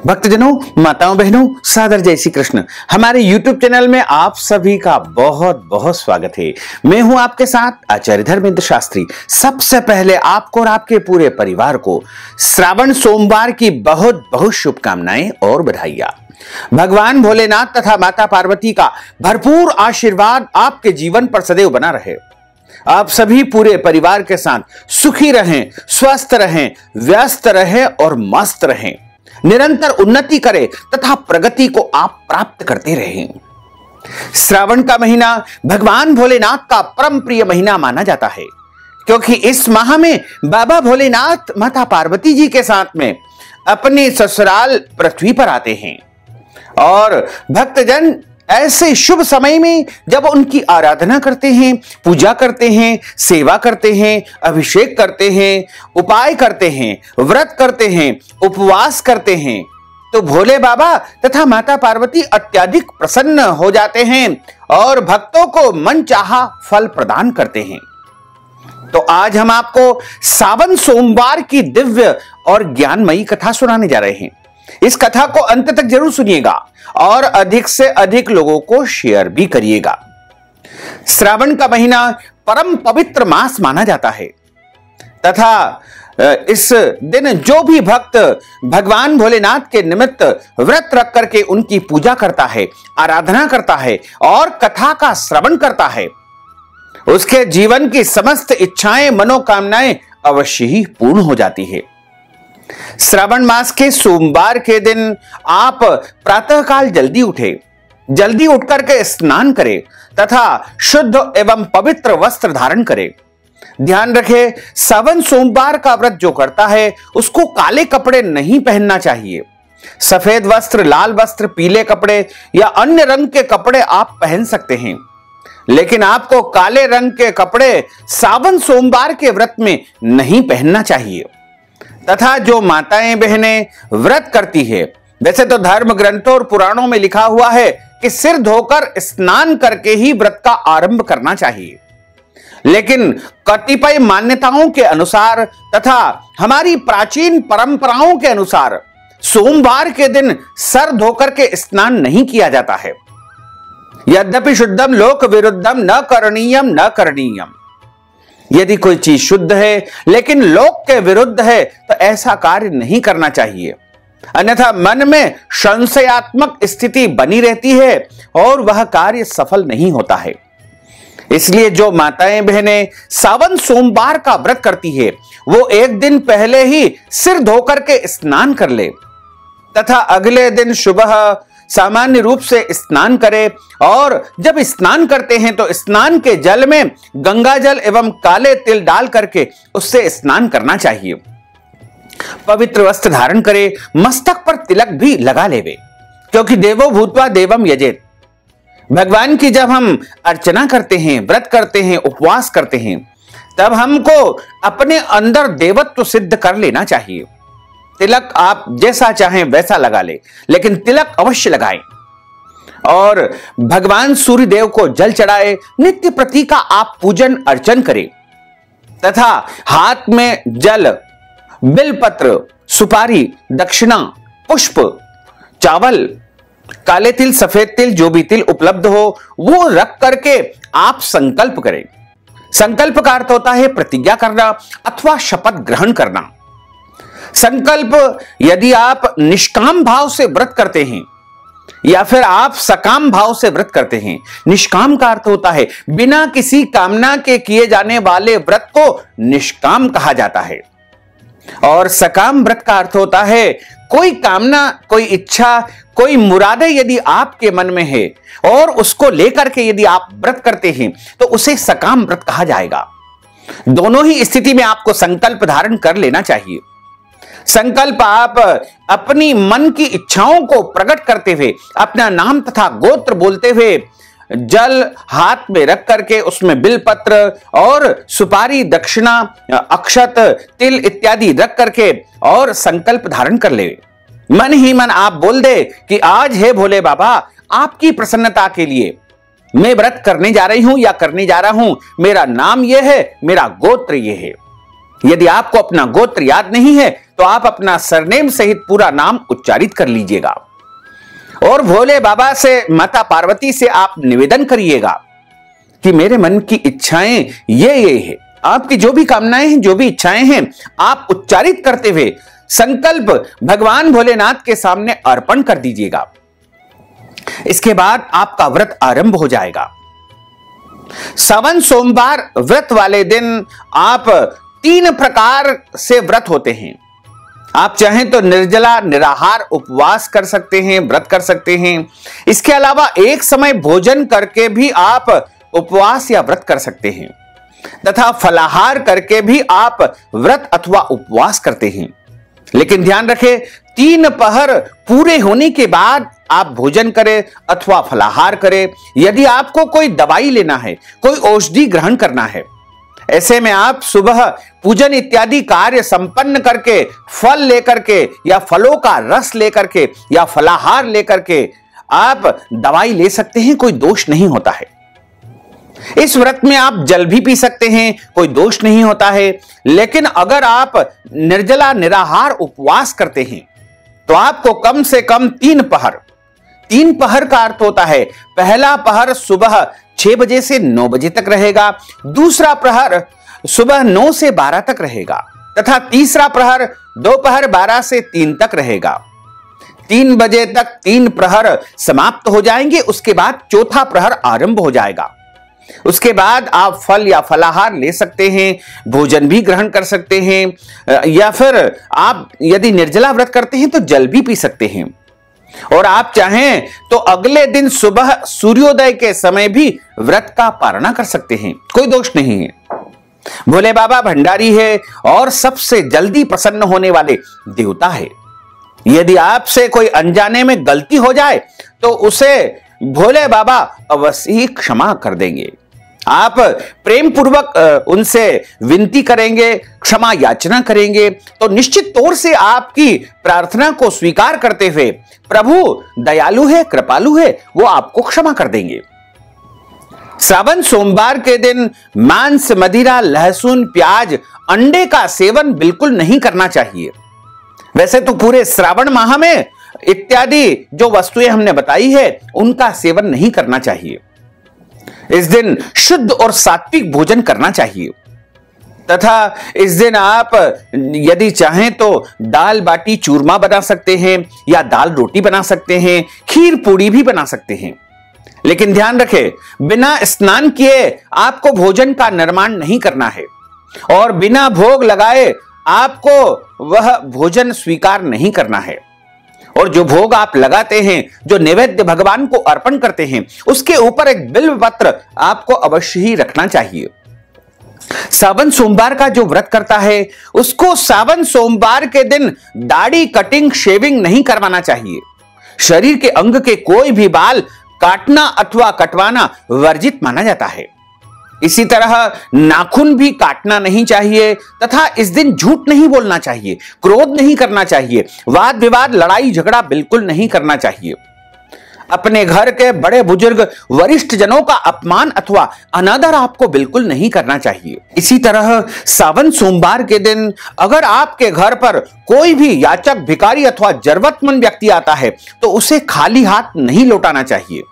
भक्तजनों, माताओं, बहनों, सादर जय श्री कृष्ण। हमारे YouTube चैनल में आप सभी का बहुत बहुत स्वागत है। मैं हूं आपके साथ आचार्य धर्मेंद्र शास्त्री। सबसे पहले आपको और आपके पूरे परिवार को श्रावण सोमवार की बहुत बहुत शुभकामनाएं और बधाइयां। भगवान भोलेनाथ तथा माता पार्वती का भरपूर आशीर्वाद आपके जीवन पर सदैव बना रहे। आप सभी पूरे परिवार के साथ सुखी रहें, स्वस्थ रहें, व्यस्त रहें और मस्त रहें, निरंतर उन्नति करें तथा प्रगति को आप प्राप्त करते रहें। श्रावण का महीना भगवान भोलेनाथ का परम प्रिय महीना माना जाता है, क्योंकि इस माह में बाबा भोलेनाथ माता पार्वती जी के साथ में अपने ससुराल पृथ्वी पर आते हैं और भक्तजन ऐसे शुभ समय में जब उनकी आराधना करते हैं, पूजा करते हैं, सेवा करते हैं, अभिषेक करते हैं, उपाय करते हैं, व्रत करते हैं, उपवास करते हैं, तो भोले बाबा तथा माता पार्वती अत्यधिक प्रसन्न हो जाते हैं और भक्तों को मनचाहा फल प्रदान करते हैं। तो आज हम आपको सावन सोमवार की दिव्य और ज्ञानमयी कथा सुनाने जा रहे हैं। इस कथा को अंत तक जरूर सुनिएगा और अधिक से अधिक लोगों को शेयर भी करिएगा। श्रावण का महीना परम पवित्र मास माना जाता है तथा इस दिन जो भी भक्त भगवान भोलेनाथ के निमित्त व्रत रख करके उनकी पूजा करता है, आराधना करता है और कथा का श्रवण करता है, उसके जीवन की समस्त इच्छाएं, मनोकामनाएं अवश्य ही पूर्ण हो जाती है। श्रावण मास के सोमवार के दिन आप प्रातःकाल जल्दी उठे, जल्दी उठकर के स्नान करें तथा शुद्ध एवं पवित्र वस्त्र धारण करें। ध्यान रखें, सावन सोमवार का व्रत जो करता है उसको काले कपड़े नहीं पहनना चाहिए। सफेद वस्त्र, लाल वस्त्र, पीले कपड़े या अन्य रंग के कपड़े आप पहन सकते हैं, लेकिन आपको काले रंग के कपड़े सावन सोमवार के व्रत में नहीं पहनना चाहिए। तथा जो माताएं बहनें व्रत करती है, वैसे तो धर्म ग्रंथों और पुराणों में लिखा हुआ है कि सिर धोकर स्नान करके ही व्रत का आरंभ करना चाहिए, लेकिन कतिपय मान्यताओं के अनुसार तथा हमारी प्राचीन परंपराओं के अनुसार सोमवार के दिन सर धोकर के स्नान नहीं किया जाता है। यद्यपि शुद्धम लोक विरुद्धम न करणीयम न करणीयम। यदि कोई चीज शुद्ध है लेकिन लोक के विरुद्ध है तो ऐसा कार्य नहीं करना चाहिए, अन्यथा मन में संशयात्मक स्थिति बनी रहती है और वह कार्य सफल नहीं होता है। इसलिए जो माताएं बहनें सावन सोमवार का व्रत करती है वो एक दिन पहले ही सिर धोकर के स्नान कर ले तथा अगले दिन सुबह सामान्य रूप से स्नान करें और जब स्नान करते हैं तो स्नान के जल में गंगा जल एवं काले तिल डाल करके उससे स्नान करना चाहिए। पवित्र वस्त्र धारण करें, मस्तक पर तिलक भी लगा लेवे, क्योंकि देवो भूत्वा देवम यजेत। भगवान की जब हम अर्चना करते हैं, व्रत करते हैं, उपवास करते हैं, तब हमको अपने अंदर देवत्व सिद्ध कर लेना चाहिए। तिलक आप जैसा चाहें वैसा लगा ले, लेकिन तिलक अवश्य लगाएं और भगवान सूर्य देव को जल चढ़ाए, नित्य प्रति का आप पूजन अर्चन करें तथा हाथ में जल, बिलपत्र, सुपारी, दक्षिणा, पुष्प, चावल, काले तिल, सफेद तिल, जो भी तिल उपलब्ध हो वो रख करके आप संकल्प करें। संकल्प का अर्थ होता है प्रतिज्ञा करना अथवा शपथ ग्रहण करना। संकल्प यदि आप निष्काम भाव से व्रत करते हैं या फिर आप सकाम भाव से व्रत करते हैं। निष्काम का अर्थ होता है बिना किसी कामना के किए जाने वाले व्रत को निष्काम कहा जाता है, और सकाम व्रत का अर्थ होता है कोई कामना, कोई इच्छा, कोई मुरादे यदि आपके मन में है और उसको लेकर के यदि आप व्रत करते हैं तो उसे सकाम व्रत कहा जाएगा। दोनों ही स्थिति में आपको संकल्प धारण कर लेना चाहिए। संकल्प आप अपनी मन की इच्छाओं को प्रकट करते हुए अपना नाम तथा गोत्र बोलते हुए जल हाथ में रख करके उसमें बिलपत्र और सुपारी, दक्षिणा, अक्षत, तिल इत्यादि रख करके और संकल्प धारण कर ले। मन ही मन आप बोल दे कि आज है भोले बाबा, आपकी प्रसन्नता के लिए मैं व्रत करने जा रही हूं या करने जा रहा हूं। मेरा नाम यह है, मेरा गोत्र यह है। यदि आपको अपना गोत्र याद नहीं है तो आप अपना सरनेम सहित पूरा नाम उच्चारित कर लीजिएगा और भोले बाबा से, माता पार्वती से आप निवेदन करिएगा कि मेरे मन की इच्छाएं ये है। आपकी जो भी कामनाएं हैं, जो भी इच्छाएं हैं, आप उच्चारित करते हुए संकल्प भगवान भोलेनाथ के सामने अर्पण कर दीजिएगा। इसके बाद आपका व्रत आरंभ हो जाएगा। सावन सोमवार व्रत वाले दिन आप 3 प्रकार से व्रत होते हैं। आप चाहें तो निर्जला निराहार उपवास कर सकते हैं, व्रत कर सकते हैं। इसके अलावा एक समय भोजन करके भी आप उपवास या व्रत कर सकते हैं तथा फलाहार करके भी आप व्रत अथवा उपवास करते हैं। लेकिन ध्यान रखें, 3 पहर पूरे होने के बाद आप भोजन करें अथवा फलाहार करें। यदि आपको कोई दवाई लेना है, कोई औषधि ग्रहण करना है, ऐसे में आप सुबह पूजन इत्यादि कार्य संपन्न करके फल लेकर के या फलों का रस लेकर के या फलाहार लेकर के आप दवाई ले सकते हैं, कोई दोष नहीं होता है। इस व्रत में आप जल भी पी सकते हैं, कोई दोष नहीं होता है। लेकिन अगर आप निर्जला निराहार उपवास करते हैं तो आपको कम से कम 3 पहर, 3 पहर का अर्थ होता है पहला पहर सुबह 6 बजे से 9 बजे तक रहेगा, दूसरा प्रहर सुबह 9 से 12 तक रहेगा तथा तीसरा प्रहर दोपहर 12 से 3 तक रहेगा। 3 बजे तक 3 प्रहर समाप्त हो जाएंगे, उसके बाद चौथा प्रहर आरंभ हो जाएगा। उसके बाद आप फल या फलाहार ले सकते हैं, भोजन भी ग्रहण कर सकते हैं या फिर आप यदि निर्जला व्रत करते हैं तो जल भी पी सकते हैं। और आप चाहें तो अगले दिन सुबह सूर्योदय के समय भी व्रत का पारणा कर सकते हैं, कोई दोष नहीं है। भोले बाबा भंडारी है और सबसे जल्दी प्रसन्न होने वाले देवता है। यदि आपसे कोई अनजाने में गलती हो जाए तो उसे भोले बाबा अवश्य ही क्षमा कर देंगे। आप प्रेम पूर्वक उनसे विनती करेंगे, क्षमा याचना करेंगे तो निश्चित तौर से आपकी प्रार्थना को स्वीकार करते हुए प्रभु दयालु है, कृपालु है, वो आपको क्षमा कर देंगे। श्रावण सोमवार के दिन मांस, मदिरा, लहसुन, प्याज, अंडे का सेवन बिल्कुल नहीं करना चाहिए। वैसे तो पूरे श्रावण माह में इत्यादि जो वस्तुएं हमने बताई है उनका सेवन नहीं करना चाहिए। इस दिन शुद्ध और सात्विक भोजन करना चाहिए तथा इस दिन आप यदि चाहें तो दाल बाटी चूरमा बना सकते हैं या दाल रोटी बना सकते हैं, खीर पूड़ी भी बना सकते हैं। लेकिन ध्यान रखें, बिना स्नान किए आपको भोजन का निर्माण नहीं करना है और बिना भोग लगाए आपको वह भोजन स्वीकार नहीं करना है। और जो भोग आप लगाते हैं, जो नैवेद्य भगवान को अर्पण करते हैं, उसके ऊपर एक बिल्व पत्र आपको अवश्य ही रखना चाहिए। सावन सोमवार का जो व्रत करता है उसको सावन सोमवार के दिन दाढ़ी, कटिंग, शेविंग नहीं करवाना चाहिए। शरीर के अंग के कोई भी बाल काटना अथवा कटवाना वर्जित माना जाता है। इसी तरह नाखून भी काटना नहीं चाहिए तथा इस दिन झूठ नहीं बोलना चाहिए, क्रोध नहीं करना चाहिए, वाद विवाद, लड़ाई झगड़ा बिल्कुल नहीं करना चाहिए। अपने घर के बड़े बुजुर्ग, वरिष्ठ जनों का अपमान अथवा अनादर आपको बिल्कुल नहीं करना चाहिए। इसी तरह सावन सोमवार के दिन अगर आपके घर पर कोई भी याचक, भिखारी अथवा जरूरतमंद व्यक्ति आता है तो उसे खाली हाथ नहीं लौटाना चाहिए।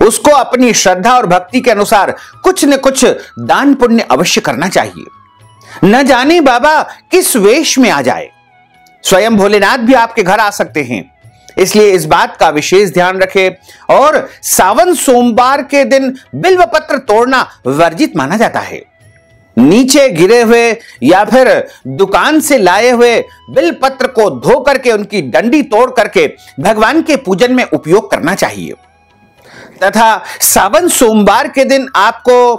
उसको अपनी श्रद्धा और भक्ति के अनुसार कुछ न कुछ दान पुण्य अवश्य करना चाहिए। न जाने बाबा किस वेश में आ जाए, स्वयं भोलेनाथ भी आपके घर आ सकते हैं, इसलिए इस बात का विशेष ध्यान रखें। और सावन सोमवार के दिन बिल्व पत्र तोड़ना वर्जित माना जाता है। नीचे गिरे हुए या फिर दुकान से लाए हुए बिल्व पत्र को धो करके उनकी डंडी तोड़ करके भगवान के पूजन में उपयोग करना चाहिए। तथा सावन सोमवार के दिन आपको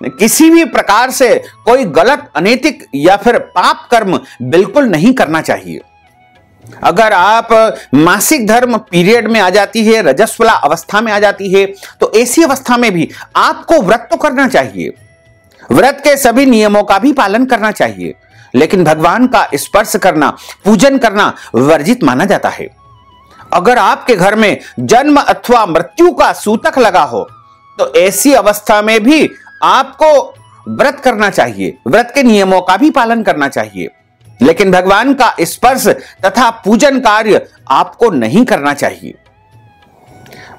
किसी भी प्रकार से कोई गलत, अनैतिक या फिर पाप कर्म बिल्कुल नहीं करना चाहिए। अगर आप मासिक धर्म पीरियड में आ जाती है, रजस्वला अवस्था में आ जाती है, तो ऐसी अवस्था में भी आपको व्रत तो करना चाहिए, व्रत के सभी नियमों का भी पालन करना चाहिए, लेकिन भगवान का स्पर्श करना, पूजन करना वर्जित माना जाता है। अगर आपके घर में जन्म अथवा मृत्यु का सूतक लगा हो तो ऐसी अवस्था में भी आपको व्रत करना चाहिए, व्रत के नियमों का भी पालन करना चाहिए, लेकिन भगवान का स्पर्श तथा पूजन कार्य आपको नहीं करना चाहिए।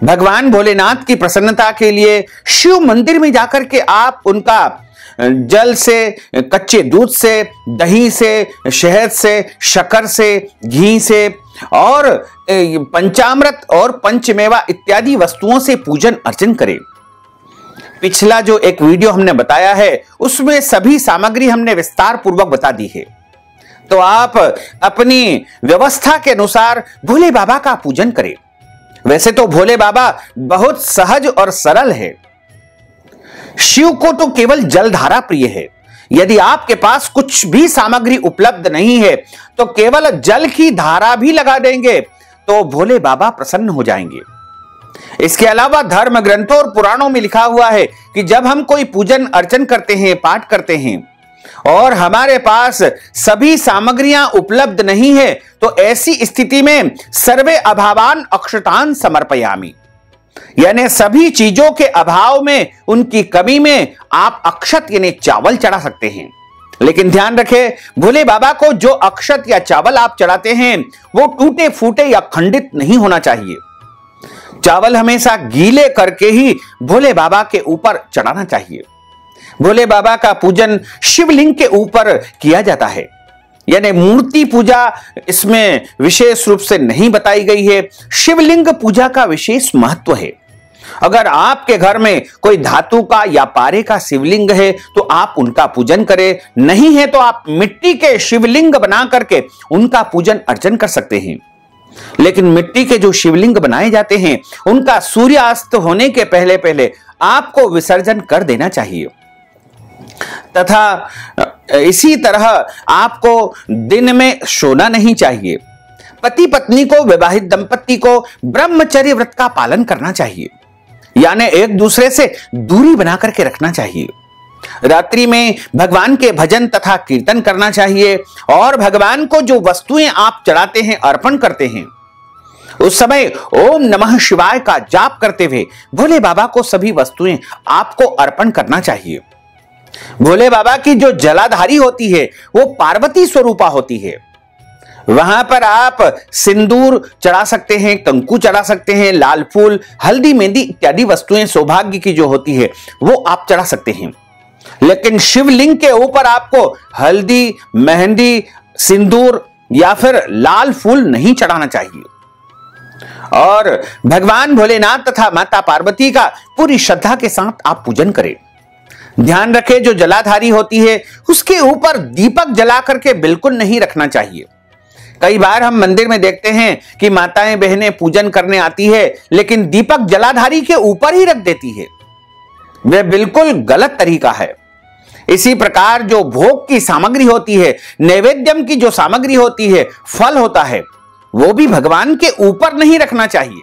भगवान भोलेनाथ की प्रसन्नता के लिए शिव मंदिर में जाकर के आप उनका जल से, कच्चे दूध से, दही से, शहद से, शक्कर से, घी से और पंचामृत और पंचमेवा इत्यादि वस्तुओं से पूजन अर्चन करें। पिछला जो एक वीडियो हमने बताया है उसमें सभी सामग्री हमने विस्तार पूर्वक बता दी है, तो आप अपनी व्यवस्था के अनुसार भोले बाबा का पूजन करें। वैसे तो भोले बाबा बहुत सहज और सरल है। शिव को तो केवल जलधारा प्रिय है। यदि आपके पास कुछ भी सामग्री उपलब्ध नहीं है तो केवल जल की धारा भी लगा देंगे तो भोले बाबा प्रसन्न हो जाएंगे। इसके अलावा धर्म ग्रंथों और पुराणों में लिखा हुआ है कि जब हम कोई पूजन अर्चन करते हैं, पाठ करते हैं और हमारे पास सभी सामग्रियां उपलब्ध नहीं है तो ऐसी स्थिति में सर्वे अभावान अक्षतान समर्पयामि, यानी सभी चीजों के अभाव में, उनकी कमी में आप अक्षत यानी चावल चढ़ा सकते हैं। लेकिन ध्यान रखें, भोले बाबा को जो अक्षत या चावल आप चढ़ाते हैं वो टूटे फूटे या खंडित नहीं होना चाहिए। चावल हमेशा गीले करके ही भोले बाबा के ऊपर चढ़ाना चाहिए। भोले बाबा का पूजन शिवलिंग के ऊपर किया जाता है, यानी मूर्ति पूजा इसमें विशेष रूप से नहीं बताई गई है। शिवलिंग पूजा का विशेष महत्व है। अगर आपके घर में कोई धातु का या पारे का शिवलिंग है तो आप उनका पूजन करें, नहीं है तो आप मिट्टी के शिवलिंग बना करके उनका पूजन अर्चन कर सकते हैं। लेकिन मिट्टी के जो शिवलिंग बनाए जाते हैं उनका सूर्यास्त होने के पहले पहले आपको विसर्जन कर देना चाहिए। तथा इसी तरह आपको दिन में सोना नहीं चाहिए। पति पत्नी को, विवाहित दंपति को ब्रह्मचर्य व्रत का पालन करना चाहिए, यानी एक दूसरे से दूरी बना करके रखना चाहिए। रात्रि में भगवान के भजन तथा कीर्तन करना चाहिए और भगवान को जो वस्तुएं आप चढ़ाते हैं, अर्पण करते हैं, उस समय ओम नमः शिवाय का जाप करते हुए भोले बाबा को सभी वस्तुएं आपको अर्पण करना चाहिए। भोले बाबा की जो जलाधारी होती है वो पार्वती स्वरूपा होती है। वहां पर आप सिंदूर चढ़ा सकते हैं, कंकु चढ़ा सकते हैं, लाल फूल, हल्दी, मेहंदी इत्यादि वस्तुएं सौभाग्य की जो होती है वो आप चढ़ा सकते हैं। लेकिन शिवलिंग के ऊपर आपको हल्दी, मेहंदी, सिंदूर या फिर लाल फूल नहीं चढ़ाना चाहिए। और भगवान भोलेनाथ तथा माता पार्वती का पूरी श्रद्धा के साथ आप पूजन करें। ध्यान रखें, जो जलाधारी होती है उसके ऊपर दीपक जला करके बिल्कुल नहीं रखना चाहिए। कई बार हम मंदिर में देखते हैं कि माताएं बहनें पूजन करने आती है लेकिन दीपक जलाधारी के ऊपर ही रख देती है। वह बिल्कुल गलत तरीका है। इसी प्रकार जो भोग की सामग्री होती है, नैवेद्यम की जो सामग्री होती है, फल होता है, वो भी भगवान के ऊपर नहीं रखना चाहिए।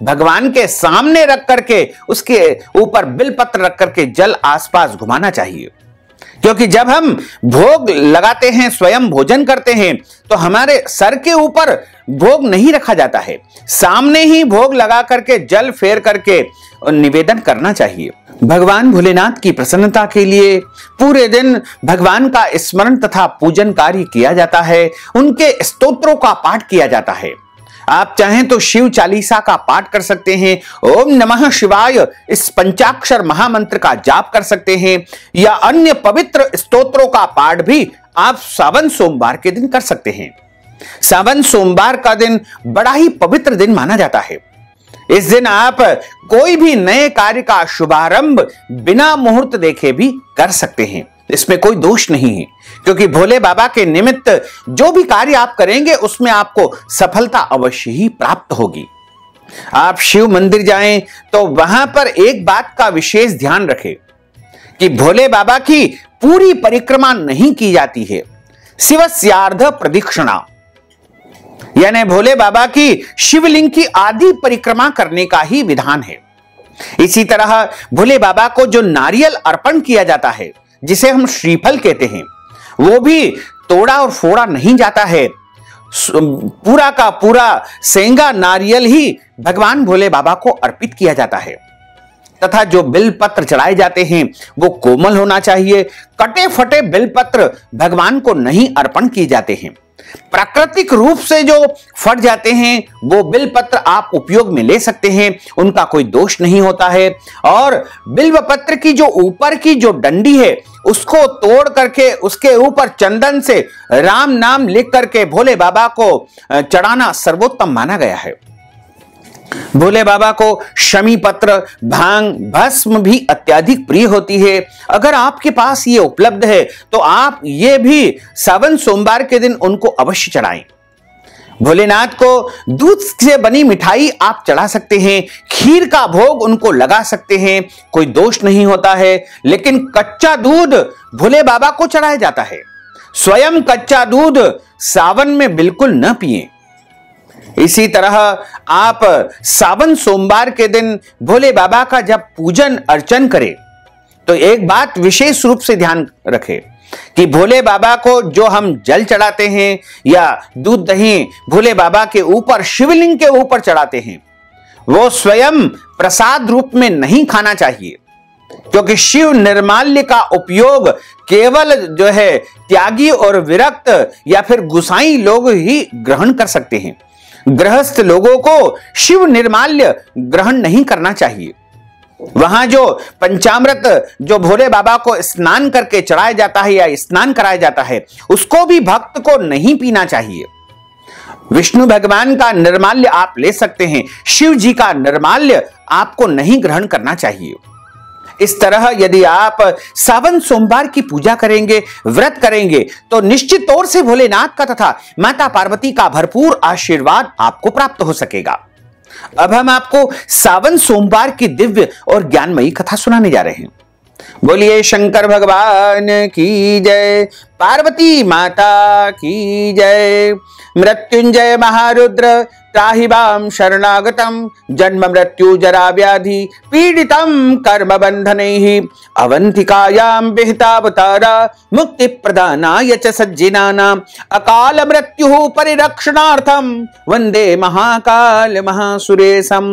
भगवान के सामने रख करके उसके ऊपर बिलपत्र रख करके जल आसपास घुमाना चाहिए। क्योंकि जब हम भोग लगाते हैं, स्वयं भोजन करते हैं, तो हमारे सर के ऊपर भोग नहीं रखा जाता है, सामने ही भोग लगा करके जल फेर करके निवेदन करना चाहिए। भगवान भोलेनाथ की प्रसन्नता के लिए पूरे दिन भगवान का स्मरण तथा पूजन कार्य किया जाता है। उनके स्तोत्रों का पाठ किया जाता है। आप चाहें तो शिव चालीसा का पाठ कर सकते हैं, ओम नमः शिवाय इस पंचाक्षर महामंत्र का जाप कर सकते हैं, या अन्य पवित्र स्तोत्रों का पाठ भी आप सावन सोमवार के दिन कर सकते हैं। सावन सोमवार का दिन बड़ा ही पवित्र दिन माना जाता है। इस दिन आप कोई भी नए कार्य का शुभारंभ बिना मुहूर्त देखे भी कर सकते हैं। इसमें कोई दोष नहीं है, क्योंकि भोले बाबा के निमित्त जो भी कार्य आप करेंगे उसमें आपको सफलता अवश्य ही प्राप्त होगी। आप शिव मंदिर जाएं तो वहां पर एक बात का विशेष ध्यान रखें कि भोले बाबा की पूरी परिक्रमा नहीं की जाती है, शिवस्यार्ध प्रदक्षिणा, यानी भोले बाबा की शिवलिंग की आधी परिक्रमा करने का ही विधान है। इसी तरह भोले बाबा को जो नारियल अर्पण किया जाता है, जिसे हम श्रीफल कहते हैं, वो भी तोड़ा और फोड़ा नहीं जाता है। पूरा का पूरा सेंगा नारियल ही भगवान भोले बाबा को अर्पित किया जाता है। तथा जो बिल पत्र चढ़ाए जाते हैं वो कोमल होना चाहिए। कटे फटे बिल पत्र भगवान को नहीं अर्पण किए जाते हैं। प्राकृतिक रूप से जो फट जाते हैं वो बिल पत्र आप उपयोग में ले सकते हैं, उनका कोई दोष नहीं होता है। और बिल्व पत्र की जो ऊपर की जो डंडी है उसको तोड़ करके उसके ऊपर चंदन से राम नाम लिख करके भोले बाबा को चढ़ाना सर्वोत्तम माना गया है। भोले बाबा को शमी पत्र, भांग, भस्म भी अत्यधिक प्रिय होती है। अगर आपके पास ये उपलब्ध है तो आप ये भी सावन सोमवार के दिन उनको अवश्य चढ़ाएं। भोलेनाथ को दूध से बनी मिठाई आप चढ़ा सकते हैं, खीर का भोग उनको लगा सकते हैं, कोई दोष नहीं होता है। लेकिन कच्चा दूध भोले बाबा को चढ़ाया जाता है। स्वयं कच्चा दूध सावन में बिल्कुल न पिएं। इसी तरह आप सावन सोमवार के दिन भोले बाबा का जब पूजन अर्चन करें तो एक बात विशेष रूप से ध्यान रखें कि भोले बाबा को जो हम जल चढ़ाते हैं या दूध दही भोले बाबा के ऊपर, शिवलिंग के ऊपर चढ़ाते हैं, वो स्वयं प्रसाद रूप में नहीं खाना चाहिए, क्योंकि शिव निर्माल्य का उपयोग केवल जो है त्यागी और विरक्त या फिर गुसाई लोग ही ग्रहण कर सकते हैं। गृहस्थ लोगों को शिव निर्माल्य ग्रहण नहीं करना चाहिए। वहां जो पंचामृत जो भोले बाबा को स्नान करके चढ़ाया जाता है या स्नान कराया जाता है उसको भी भक्त को नहीं पीना चाहिए। विष्णु भगवान का निर्माल्य आप ले सकते हैं, शिव जी का निर्माल्य आपको नहीं ग्रहण करना चाहिए। इस तरह यदि आप सावन सोमवार की पूजा करेंगे, व्रत करेंगे तो निश्चित तौर से भोलेनाथ का तथा माता पार्वती का भरपूर आशीर्वाद आपको प्राप्त हो सकेगा। अब हम आपको सावन सोमवार की दिव्य और ज्ञानमयी कथा सुनाने जा रहे हैं। बोलिए शंकर भगवान की जय, पार्वती माता की जय। मृत्युंजय महारुद्र त्राहि मां शरणागतम, जन्म मृत्यु जरा व्याधि पीडितम कर्म बंधनैः, अवंतिकायां विहितावतारा मुक्ति प्रदानाय च सज्जनानां, अकाल मृत्युः परिरक्षणार्थम वंदे महाकाल महासुरेशम।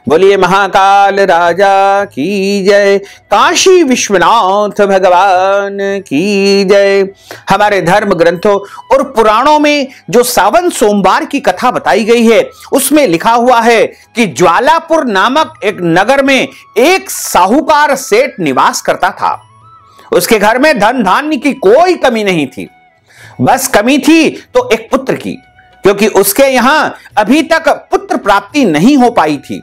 बोलिए महाकाल राजा की जय, काशी विश्वनाथ भगवान की जय। हमारे धर्म ग्रंथों और पुराणों में जो सावन सोमवार की कथा बताई गई है उसमें लिखा हुआ है कि ज्वालापुर नामक एक नगर में एक साहूकार सेठ निवास करता था। उसके घर में धन धान्य की कोई कमी नहीं थी, बस कमी थी तो एक पुत्र की, क्योंकि उसके यहां अभी तक पुत्र प्राप्ति नहीं हो पाई थी।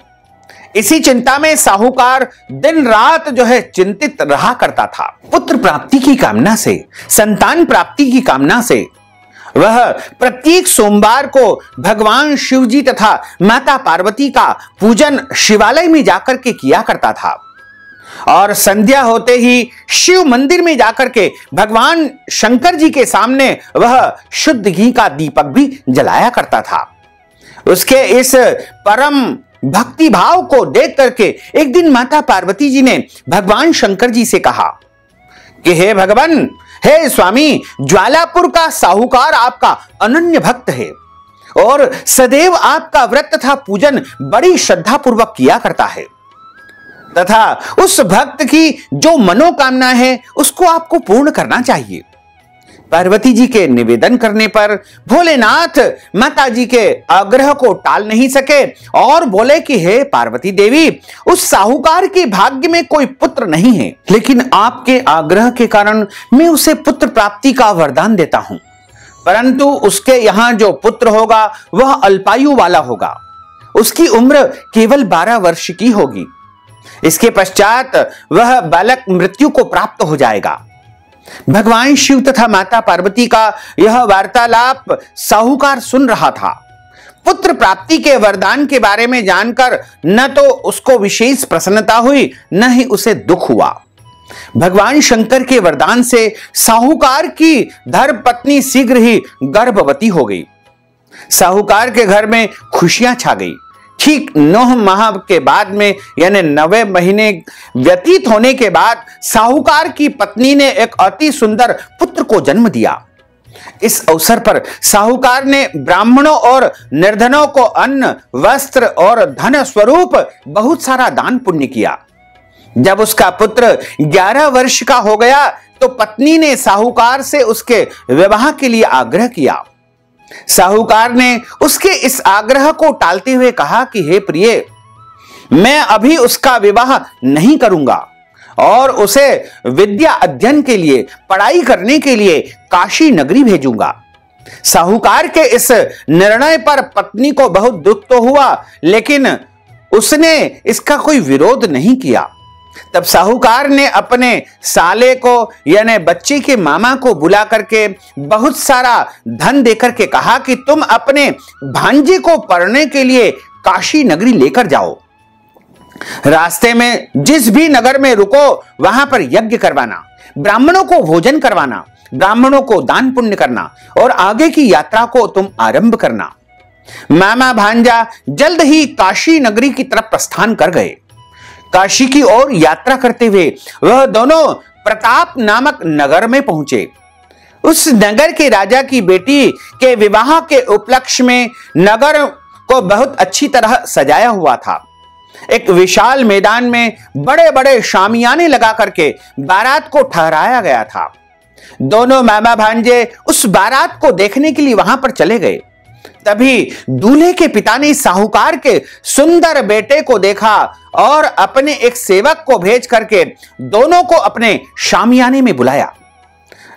इसी चिंता में साहूकार दिन रात जो है चिंतित रहा करता था। पुत्र प्राप्ति की कामना से, संतान प्राप्ति की कामना से वह प्रत्येक सोमवार को भगवान शिव जी तथा माता पार्वती का पूजन शिवालय में जाकर के किया करता था। और संध्या होते ही शिव मंदिर में जाकर के भगवान शंकर जी के सामने वह शुद्ध घी का दीपक भी जलाया करता था। उसके इस परम भक्ति भाव को देख करके एक दिन माता पार्वती जी ने भगवान शंकर जी से कहा कि हे भगवान, हे स्वामी, ज्वालापुर का साहूकार आपका अनन्य भक्त है और सदैव आपका व्रत तथा पूजन बड़ी श्रद्धा पूर्वक किया करता है, तथा उस भक्त की जो मनोकामना है उसको आपको पूर्ण करना चाहिए। पार्वती जी के निवेदन करने पर भोलेनाथ माता जी के आग्रह को टाल नहीं सके और बोले कि हे पार्वती देवी, उस साहूकार के भाग्य में कोई पुत्र नहीं है, लेकिन आपके आग्रह के कारण मैं उसे पुत्र प्राप्ति का वरदान देता हूं, परंतु उसके यहां जो पुत्र होगा वह अल्पायु वाला होगा। उसकी उम्र केवल 12 वर्ष की होगी। इसके पश्चात वह बालक मृत्यु को प्राप्त हो जाएगा। भगवान शिव तथा माता पार्वती का यह वार्तालाप साहूकार सुन रहा था। पुत्र प्राप्ति के वरदान के बारे में जानकर न तो उसको विशेष प्रसन्नता हुई, न ही उसे दुख हुआ। भगवान शंकर के वरदान से साहूकार की धर्म पत्नी शीघ्र ही गर्भवती हो गई। साहूकार के घर में खुशियां छा गई। ठीक 9 माह के बाद में यानी 9वें महीने व्यतीत होने के बाद साहूकार की पत्नी ने एक अति सुंदर पुत्र को जन्म दिया। इस अवसर पर साहूकार ने ब्राह्मणों और निर्धनों को अन्न, वस्त्र और धन स्वरूप बहुत सारा दान पुण्य किया। जब उसका पुत्र 11 वर्ष का हो गया तो पत्नी ने साहूकार से उसके विवाह के लिए आग्रह किया। साहूकार ने उसके इस आग्रह को टालते हुए कहा कि हे प्रिय, मैं अभी उसका विवाह नहीं करूंगा और उसे विद्या अध्ययन के लिए, पढ़ाई करने के लिए काशी नगरी भेजूंगा। साहूकार के इस निर्णय पर पत्नी को बहुत दुख तो हुआ, लेकिन उसने इसका कोई विरोध नहीं किया। तब साहूकार ने अपने साले को यानी बच्चे के मामा को बुला करके बहुत सारा धन देकर के कहा कि तुम अपने भांजे को पढ़ने के लिए काशी नगरी लेकर जाओ। रास्ते में जिस भी नगर में रुको वहां पर यज्ञ करवाना, ब्राह्मणों को भोजन करवाना, ब्राह्मणों को दान पुण्य करना और आगे की यात्रा को तुम आरंभ करना। मामा भांजा जल्द ही काशी नगरी की तरफ प्रस्थान कर गए। काशी की ओर यात्रा करते हुए वह दोनों प्रताप नामक नगर में पहुंचे। उस नगर के राजा की बेटी के विवाह के उपलक्ष्य में नगर को बहुत अच्छी तरह सजाया हुआ था। एक विशाल मैदान में बड़े बड़े शामियाने लगा करके बारात को ठहराया गया था। दोनों मामा भांजे उस बारात को देखने के लिए वहां पर चले गए। तभी दूल्हे के पिता ने साहूकार के सुंदर बेटे को देखा और अपने एक सेवक को भेज करके दोनों को अपने शामियाने में बुलाया।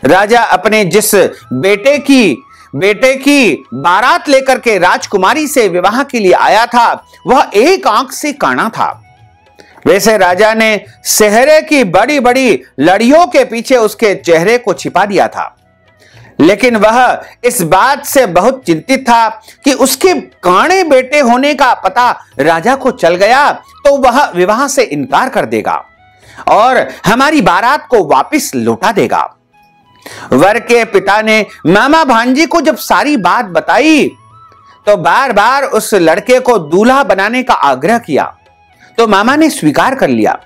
राजा अपने जिस बेटे की बारात लेकर के राजकुमारी से विवाह के लिए आया था वह एक आंख से काना था। वैसे राजा ने सेहरे की बड़ी बड़ी लड़ियों के पीछे उसके चेहरे को छिपा दिया था, लेकिन वह इस बात से बहुत चिंतित था कि उसके काणे बेटे होने का पता राजा को चल गया तो वह विवाह से इनकार कर देगा और हमारी बारात को वापस लौटा देगा। वर के पिता ने मामा भांजी को जब सारी बात बताई तो बार बार उस लड़के को दूल्हा बनाने का आग्रह किया, तो मामा ने स्वीकार कर लिया।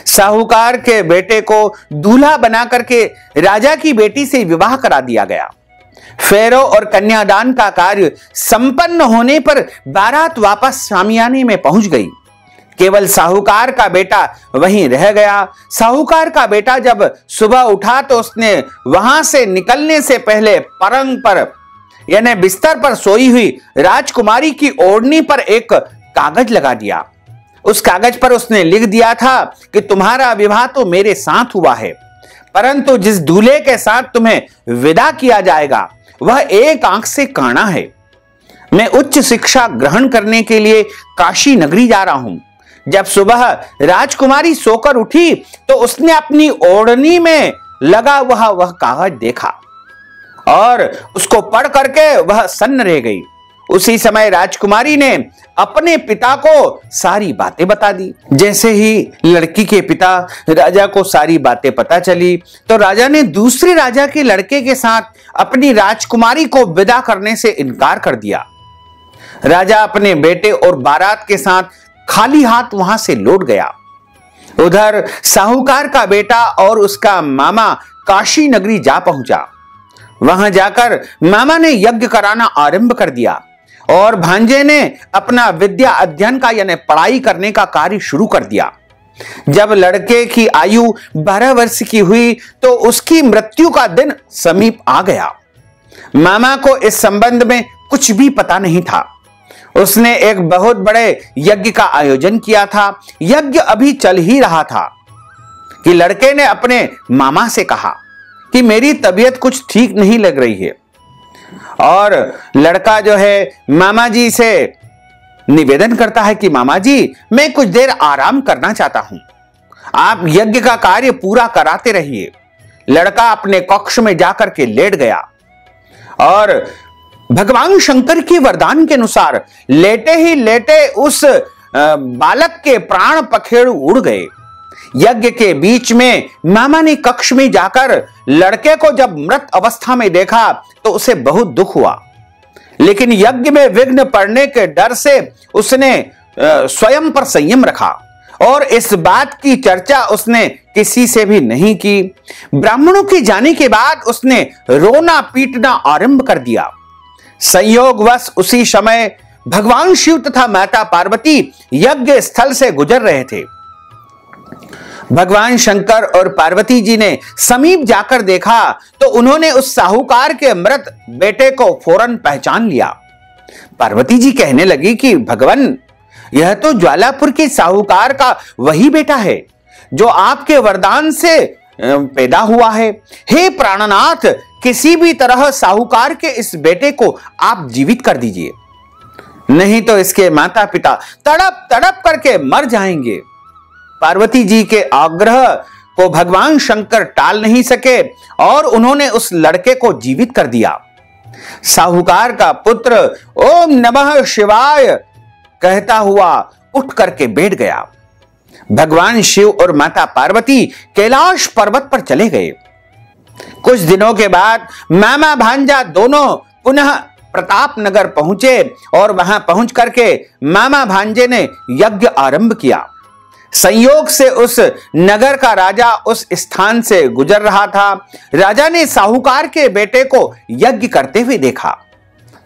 साहूकार के बेटे को दूल्हा बना करके राजा की बेटी से विवाह करा दिया गया। फेरों और कन्यादान का कार्य संपन्न होने पर बारात वापस शामियाने में पहुंच गई। केवल साहूकार का बेटा वहीं रह गया। साहूकार का बेटा जब सुबह उठा तो उसने वहां से निकलने से पहले पलंग पर यानी बिस्तर पर सोई हुई राजकुमारी की ओढ़नी पर एक कागज लगा दिया। उस कागज पर उसने लिख दिया था कि तुम्हारा विवाह तो मेरे साथ हुआ है, परंतु जिस दूल्हे के साथ तुम्हें विदा किया जाएगा वह एक आंख से काना है। मैं उच्च शिक्षा ग्रहण करने के लिए काशी नगरी जा रहा हूं। जब सुबह राजकुमारी सोकर उठी तो उसने अपनी ओढ़नी में लगा वह कागज देखा और उसको पढ़ करके वह सन्न रह गई। उसी समय राजकुमारी ने अपने पिता को सारी बातें बता दी। जैसे ही लड़की के पिता राजा को सारी बातें पता चली तो राजा ने दूसरे राजा के लड़के के साथ अपनी राजकुमारी को विदा करने से इनकार कर दिया। राजा अपने बेटे और बारात के साथ खाली हाथ वहां से लौट गया। उधर साहूकार का बेटा और उसका मामा काशी नगरी जा पहुंचा। वहां जाकर मामा ने यज्ञ कराना आरंभ कर दिया और भांजे ने अपना विद्या अध्ययन का यानी पढ़ाई करने का कार्य शुरू कर दिया। जब लड़के की आयु 12 वर्ष की हुई तो उसकी मृत्यु का दिन समीप आ गया। मामा को इस संबंध में कुछ भी पता नहीं था। उसने एक बहुत बड़े यज्ञ का आयोजन किया था। यज्ञ अभी चल ही रहा था कि लड़के ने अपने मामा से कहा कि मेरी तबीयत कुछ ठीक नहीं लग रही है, और लड़का जो है मामा जी से निवेदन करता है कि मामा जी, मैं कुछ देर आराम करना चाहता हूं, आप यज्ञ का कार्य पूरा कराते रहिए। लड़का अपने कक्ष में जाकर के लेट गया और भगवान शंकर के वरदान के अनुसार लेटे ही लेटे उस बालक के प्राण पखेरु उड़ गए। यज्ञ के बीच में मामा ने कक्ष में जाकर लड़के को जब मृत अवस्था में देखा तो उसे बहुत दुख हुआ, लेकिन यज्ञ में विघ्न पड़ने के डर से उसने स्वयं पर संयम रखा और इस बात की चर्चा उसने किसी से भी नहीं की। ब्राह्मणों के जाने के बाद उसने रोना पीटना आरंभ कर दिया। संयोगवश उसी समय भगवान शिव तथा माता पार्वती यज्ञ स्थल से गुजर रहे थे। भगवान शंकर और पार्वती जी ने समीप जाकर देखा तो उन्होंने उस साहूकार के मृत बेटे को फौरन पहचान लिया। पार्वती जी कहने लगी कि भगवान, यह तो ज्वालापुर के साहूकार का वही बेटा है जो आपके वरदान से पैदा हुआ है। हे प्राणनाथ, किसी भी तरह साहूकार के इस बेटे को आप जीवित कर दीजिए, नहीं तो इसके माता पिता तड़प तड़प करके मर जाएंगे। पार्वती जी के आग्रह को भगवान शंकर टाल नहीं सके और उन्होंने उस लड़के को जीवित कर दिया। साहूकार का पुत्र ओम नमः शिवाय कहता हुआ उठ करके बैठ गया। भगवान शिव और माता पार्वती कैलाश पर्वत पर चले गए। कुछ दिनों के बाद मामा भांजा दोनों पुनः प्रताप नगर पहुंचे और वहां पहुंच करके मामा भांजे ने यज्ञ आरंभ किया। संयोग से उस नगर का राजा उस स्थान से गुजर रहा था। राजा ने साहूकार के बेटे को यज्ञ करते हुए देखा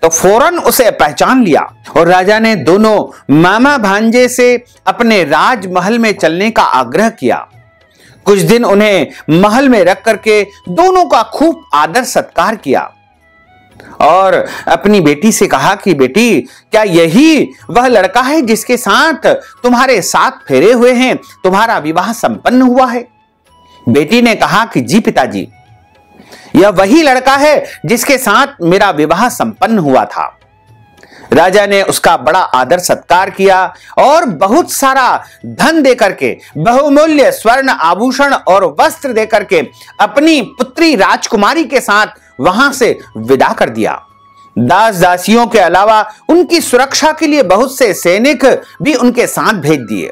तो फौरन उसे पहचान लिया और राजा ने दोनों मामा भांजे से अपने राजमहल में चलने का आग्रह किया। कुछ दिन उन्हें महल में रख करके दोनों का खूब आदर सत्कार किया और अपनी बेटी से कहा कि बेटी, क्या यही वह लड़का है जिसके साथ तुम्हारे 7 फेरे हुए हैं, तुम्हारा विवाह संपन्न हुआ है? बेटी ने कहा कि जी पिताजी, यह वही लड़का है जिसके साथ मेरा विवाह संपन्न हुआ था। राजा ने उसका बड़ा आदर सत्कार किया और बहुत सारा धन देकर के, बहुमूल्य स्वर्ण आभूषण और वस्त्र देकर के अपनी पुत्री राजकुमारी के साथ वहां से विदा कर दिया। दास दासियों के अलावा उनकी सुरक्षा के लिए बहुत से सैनिक भी उनके साथ भेज दिए।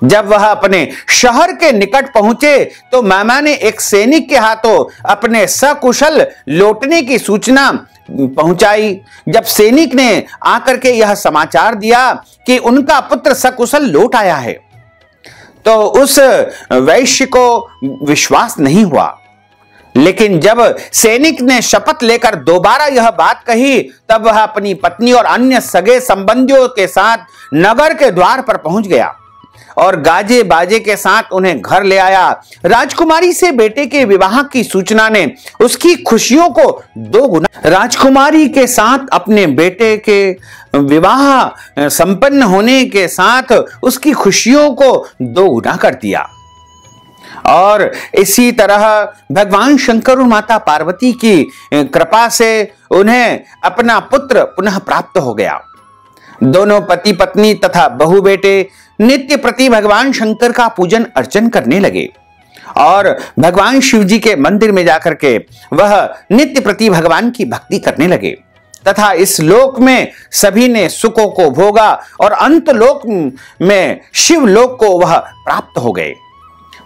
जब वह अपने शहर के निकट पहुंचे तो मामा ने एक सैनिक के हाथों अपने सकुशल लौटने की सूचना पहुंचाई। जब सैनिक ने आकर के यह समाचार दिया कि उनका पुत्र सकुशल लौट आया है तो उस वैश्य को विश्वास नहीं हुआ। लेकिन जब सैनिक ने शपथ लेकर दोबारा यह बात कही तब वह अपनी पत्नी और अन्य सगे संबंधियों के साथ नगर के द्वार पर पहुंच गया और गाजे बाजे के साथ उन्हें घर ले आया। राजकुमारी से बेटे के विवाह की सूचना ने उसकी खुशियों को 2 गुना। राजकुमारी के साथ अपने बेटे के विवाह संपन्न होने के साथ उसकी खुशियों को 2 गुना कर दिया। और इसी तरह भगवान शंकर और माता पार्वती की कृपा से उन्हें अपना पुत्र पुनः प्राप्त हो गया। दोनों पति पत्नी तथा बहू बेटे नित्य प्रति भगवान शंकर का पूजन अर्चन करने लगे और भगवान शिव जी के मंदिर में जाकर के वह नित्य प्रति भगवान की भक्ति करने लगे तथा इस लोक में सभी ने सुखों को भोगा और अंत लोक में शिव लोक को वह प्राप्त हो गए।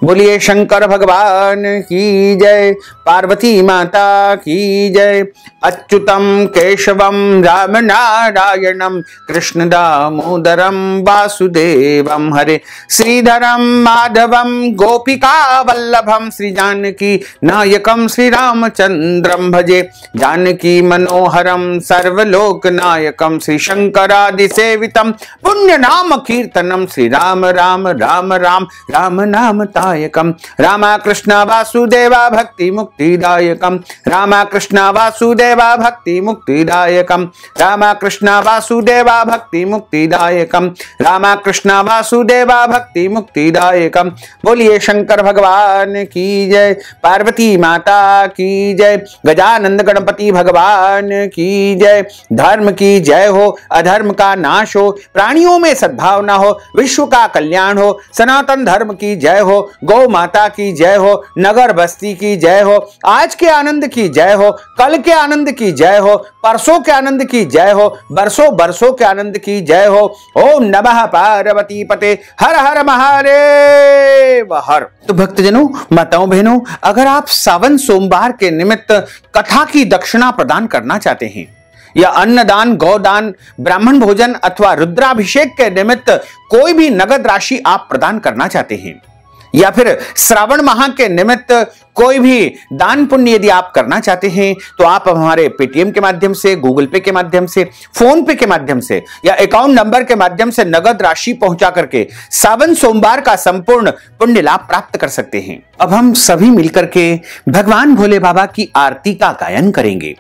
बोलिए शंकर भगवान की जय, पार्वती माता की जय। अच्युतम केशवम राम नारायणम कृष्ण दामोदरम वासुदेवम हरे, श्रीधरम माधवम गोपिका वल्लभम, श्री जानकी नायकम श्री रामचंद्रम भजे, जानकी मनोहरम सर्वलोक नायकम, श्री शंकरादि सेवितम पुण्य नाम कीर्तनम, श्री राम राम राम राम राम नाम दायकम, रामा कृष्ण वासुदेवा भक्ति मुक्तिदायकम, रामा कृष्ण वासुदेवा भक्ति मुक्तिदायकम, रामा कृष्ण वासुदेवा भक्ति मुक्तिदायकम, रामा कृष्ण वासुदेवा भक्ति मुक्तिदायकम। बोलिए शंकर भगवान की जय, पार्वती माता की जय, गजानंद गणपति भगवान की जय। धर्म की जय हो, अधर्म का नाश हो, प्राणियों में सद्भावना हो, विश्व का कल्याण हो, सनातन धर्म की जय हो, गौ माता की जय हो, नगर बस्ती की जय हो, आज के आनंद की जय हो, कल के आनंद की जय हो, परसों के आनंद की जय हो, बरसों बरसों के आनंद की जय हो। ओम नमः पार्वती पते, हर हर महादेव हर। तो भक्तजनों, माताओं बहनों, अगर आप सावन सोमवार के निमित्त कथा की दक्षिणा प्रदान करना चाहते हैं या अन्नदान, गौदान, ब्राह्मण भोजन अथवा रुद्राभिषेक के निमित्त कोई भी नगद राशि आप प्रदान करना चाहते हैं या फिर श्रावण माह के निमित्त कोई भी दान पुण्य यदि आप करना चाहते हैं तो आप हमारे पेटीएम के माध्यम से, गूगल पे के माध्यम से, फोन पे के माध्यम से या अकाउंट नंबर के माध्यम से नगद राशि पहुंचा करके सावन सोमवार का संपूर्ण पुण्य लाभ प्राप्त कर सकते हैं। अब हम सभी मिलकर के भगवान भोले बाबा की आरती का गायन करेंगे।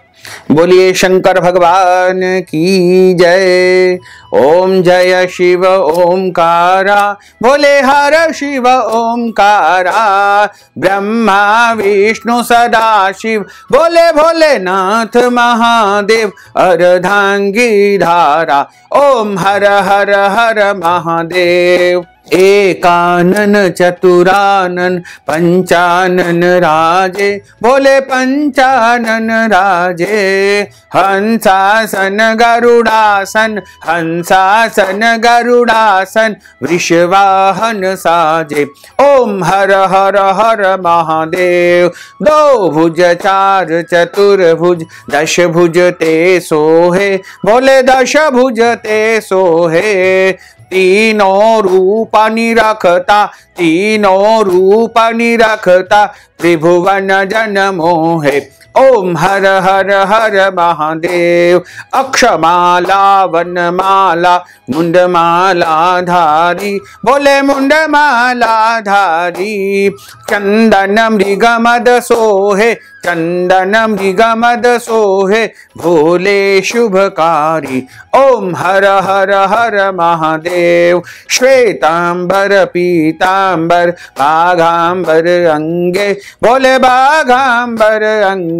बोलिए शंकर भगवान की जय। ओम जय शिव ओमकारा, भोले हर शिव ओमकारा, ब्रह्मा विष्णु सदा शिव, भोले भोलेनाथ महादेव, अर्धांगी धारा, ओम हर हर हर महादेव। एकानन चतुरानन पंचानन राजे, भोले पंचानन राजे, हंसासन गरुड़ासन, हंसासन गरुड़ासन, वृषवाहन साजे, ओम हर हर हर महादेव। दो भुज चार चतुर्भुज, दश भुज ते सोहे, भोले दश भुज ते सोहे, तीनों रूपानी रखता, तीनों रूपानी रखता, त्रिभुवन जन मोहे, ओम हर हर हर महादेव। अक्षमाला वनमाला, मुंडमाला धारी, भोले मुंडमाला धारी, चंदन मृगमद सोहे, चंदन मृगमद सोहे, भोले शुभकारी, ओम हर हर हर महादेव। श्वेतांबर पीतांबर बाघांबर अंगे, भोले बाघांबर अंगे,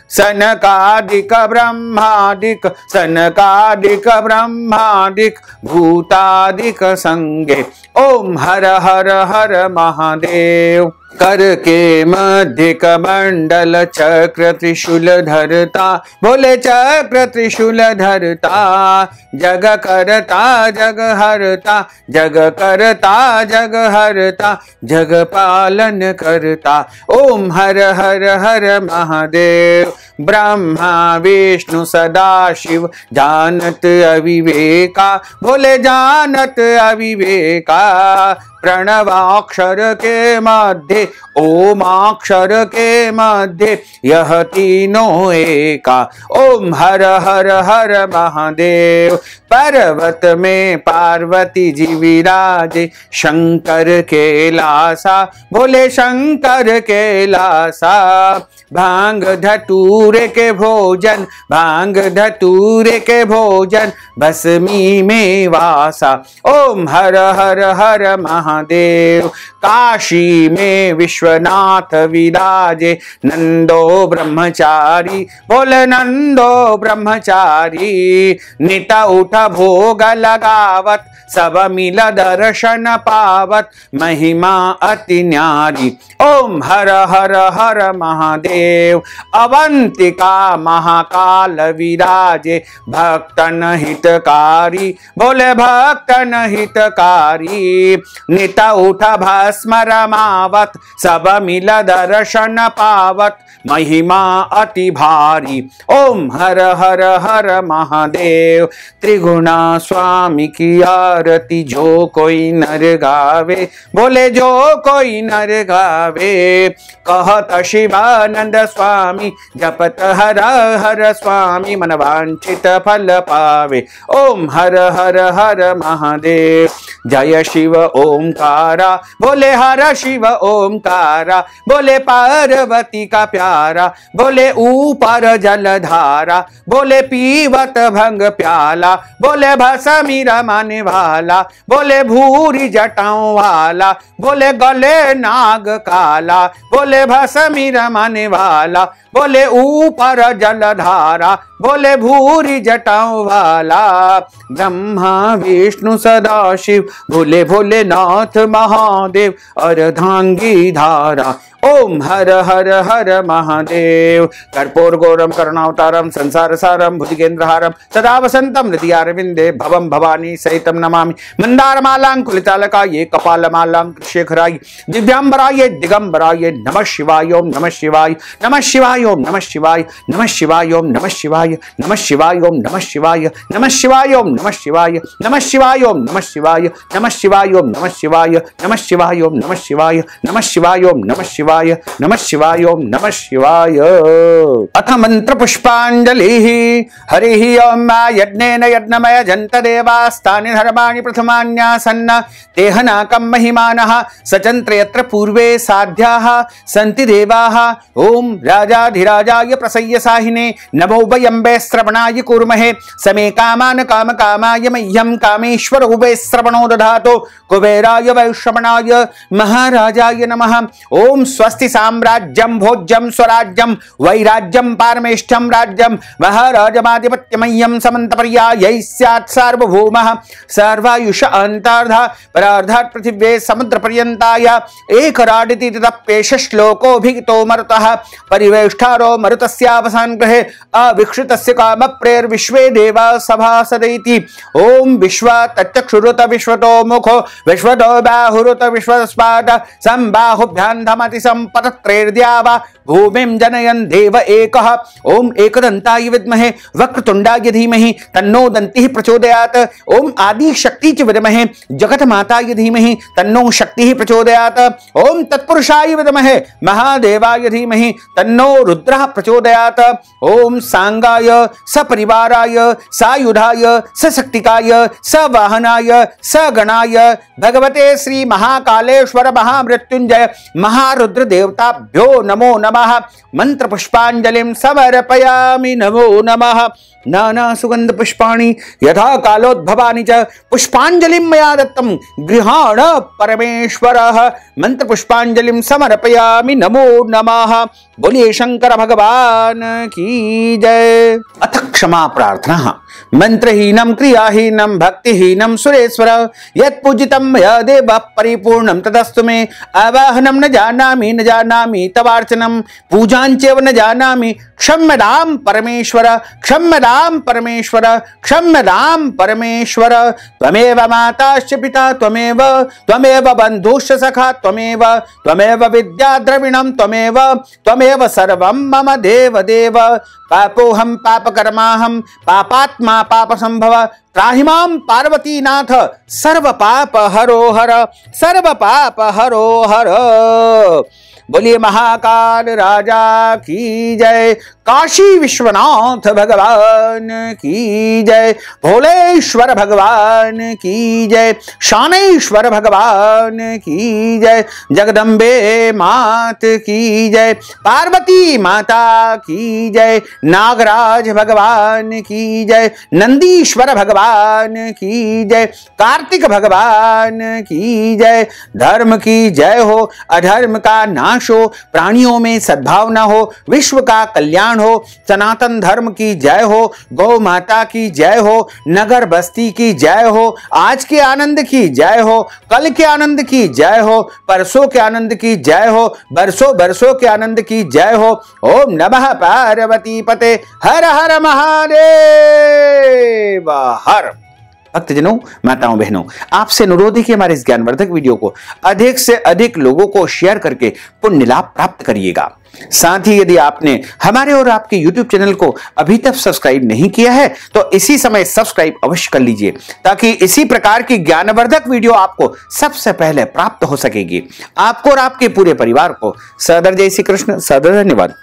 सनकादिक ब्रह्मादिक, सनकादिक ब्रह्मादिक, भूतादिक संगे, ओम हर हर हर महादेव। कर के मध्य कमंडल चक्र त्रिशूल धरता, भोले चक्र त्रिशूल धरता, जग करता जग हरता, जग करता जग हरता, जग पालन करता, ओम हर हर हर महादेव। ब्रह्मा विष्णु सदा शिव, जानत अविवेका, भोले जानत अविवेका, प्रणवाक्षर के मध्य ओमाक्षर के मध्य, यह तीनों एका, ओम हर हर हर महादेव। पर्वत में पार्वती जी विराजे, शंकर के लासा, भोले शंकर के लासा, भांग धतूरे के भोजन, भांग धतूरे के भोजन, भस्मी में वासा, ओम हर हर हर महादेव। काशी में विश्वनाथ विराजे, नंदो ब्रह्मचारी, बोले नंदो ब्रह्मचारी, निता उठा भोग लगावत, सब मिल दर्शन पावत, महिमा अति न्यारी, ओम हर हर हर महादेव। अवंतिका महाकाल विराजे, भक्तन हितकारी, बोले भक्तन हितकारी, निता उठा भस्म रमावत, सब मिल दर्शन पावत, महिमा अति भारी, ओम हर हर हर महादेव। त्रिगुणा स्वामी की आरती जो कोई नर गावे, बोले जो कोई नर गावे, कहत शिवानंद स्वामी, जपत हर हर स्वामी, मन वांछित फल पावे, ओम हर हर हर महादेव। जय शिव ओमकारा, बोले हर शिव ओमकारा, बोले पार्वती का प्यारा, बोले ऊपर जलधारा, बोले पीवत भंग प्याला, बोले भस्मी रमाने वाला, बोले भूरी जटाओं वाला, बोले गले नाग काला, बोले भस्मी रमाने वाला, बोले ऊपर जलधारा, बोले भूरी जटाओं वाला, ब्रह्मा विष्णु सदा शिव, भोले भोलेनाथ महादेव, अर्धांगी धारा, ओम हर हर हर महादेव। कर्पूर गौरम करुणावतारम संसार सारम भुजगेंद्रहारम सदा वसंतम हृदय अरविंदे भवम भवानी सहितम नमामि। मंदारमालांकुलितालकाये कपालमालांकुशेखराय दिव्यांबराय दिगंबराय नमः शिवाय ओम नमः शिवाय नमः शिवाय ओम नमः शिवाय नमः शिवाय ओम नमः शिवाय नमः शिवाय ओम नमः शिवाय नमः शिवाय ओम नमः शिवाय नमः शिवाय ओम नमः शिवाय नमः शिवाय ओम नमः शिवाय नमः शिवाय ओम नमः शिवाय नमः शिवाय ओम नमः शिवाय शिवाय, नमः शिवाय, ओम नमः शिवाय। अथ मंत्र पुष्पांजलिः। हरिः ओम। यज्ञेन यज्ञमय जन्त देवास्तानि धर्माणि प्रथमान्यासन्न तेहनाकं महिमानः सचन्त्र यत्र पूर्वे साध्याः सन्ति देवाः। ओम राजाधिराजाय प्रसय्य साहिने नमो वयम्बे श्रवणाय कुर्महे समे कामान काम कामाय मह्यं कामेश्वर उभे श्रवणो दधातो कुबेराय वैश्रवणाय महाराजाय नमः। ओम स्वस्ति साम्राज्यं भोज्यं स्वराज्यं वैराज्यं पारमेष्ठ्यं राज्यं महाराजमाधिपत्यमह्यं समन्तपर्यायै स्यात् सार्वभौमः सर्वायुष अंतर्धा परार्धात् पृथिव्ये समुद्र पर्यन्ताय एकराडिति तप्येष श्लोकोऽभिहितो मरुतः परिवेष्टारो मरुतस्यावसान ग्रहे अविक्षितस्य कामप्रेर्विश्वे देवा सभासदैति। ओम विश्व तच्चक्षुरुत विश्वतो मुखो विश्वतो बाहुरुत विश्वस्पाद संबाहुभ्यां धमति संपतत्रेर्द्यावा भूमिं जनयन् देव एकः। ओम एकदन्ताय विद्महे वक्रतुण्डाय धीमहि तन्नो दन्तिः प्रचोदयात्। ओम आदि शक्ति च विद्महे जगत माताय धीमहि तन्नो शक्तिः प्रचोदयात्। ओम तत्पुरुषाय विद्महे महादेवाय धीमहि तन्नो रुद्रः प्रचोदयात्। ओम सांगाय सपरिवाराय सायुधाय सशक्तिकाय सवाहनाय सगणाय भगवते श्री महाकालेश्वर महामृत्युंजय महारुद्र देवताभ्यो नमो नमः। मंत्र पुष्पांजलिं समर्पयामि। नमो नमः। नाना सुगंध पुष्पाणि यथा कालोद्भवानि च पुष्पांजलिं मया दत्तं गृहाण परमेश्वरः। मंत्र पुष्पांजलिं समर्पयामि। नमो नमः। बोलिए शंकर भगवान की जय। अथ क्षमा प्रार्थना। मंत्रहीनं क्रियाहीनं भक्तिहीनं सुरेश्वर यत्पूजितं मया देवः परिपूर्णं तदस्तु मे। आवाहनं न जानामि तवार्चनं पूजाञ्चैव न जानामि क्षम्यतां परमेश्वर क्षम्यतां परमेश्वर क्षम्यतां परमेश्वर। त्वमेव माताश्च पिता त्वमेव बन्धुश्च सखा त्वमेव विद्या द्रविणं त्वमेव सर्वं मम देव देव। पापोऽहं पापकर्माहं पापात्मा पापसंभव त्राहि मां पार्वतीनाथ सर्व पाप हरो हर। बोलिए महाकाल राजा की जय। काशी विश्वनाथ भगवान की जय। भोलेश्वर भगवान की जय। शानेश्वर भगवान की जय। जगदम्बे मात की जय। पार्वती माता की जय। नागराज भगवान की जय। नंदीश्वर भगवान की जय। कार्तिक भगवान की जय। धर्म की जय हो, अधर्म का नाश हो, प्राणियों में सद्भावना हो, विश्व का कल्याण हो, सनातन धर्म की जय हो, गौ माता की जय हो, नगर बस्ती की जय हो, आज के आनंद की जय हो, कल के आनंद की जय हो, परसों के आनंद की जय हो, बरसों बरसों के आनंद की जय हो। ओम नमः पार्वती पते हर हर महादेव हर। भक्तजनों, माताओं, बहनों, आपसे अनुरोध है कि हमारे इस ज्ञानवर्धक वीडियो को अधिक से अधिक लोगों को शेयर करके पुण्य लाभ प्राप्त करिएगा। साथ ही यदि आपने हमारे और आपके YouTube चैनल को अभी तक सब्सक्राइब नहीं किया है तो इसी समय सब्सक्राइब अवश्य कर लीजिए ताकि इसी प्रकार की ज्ञानवर्धक वीडियो आपको सबसे पहले प्राप्त हो सकेगी। आपको और आपके पूरे परिवार को सदर जय श्री कृष्ण। सदर धन्यवाद।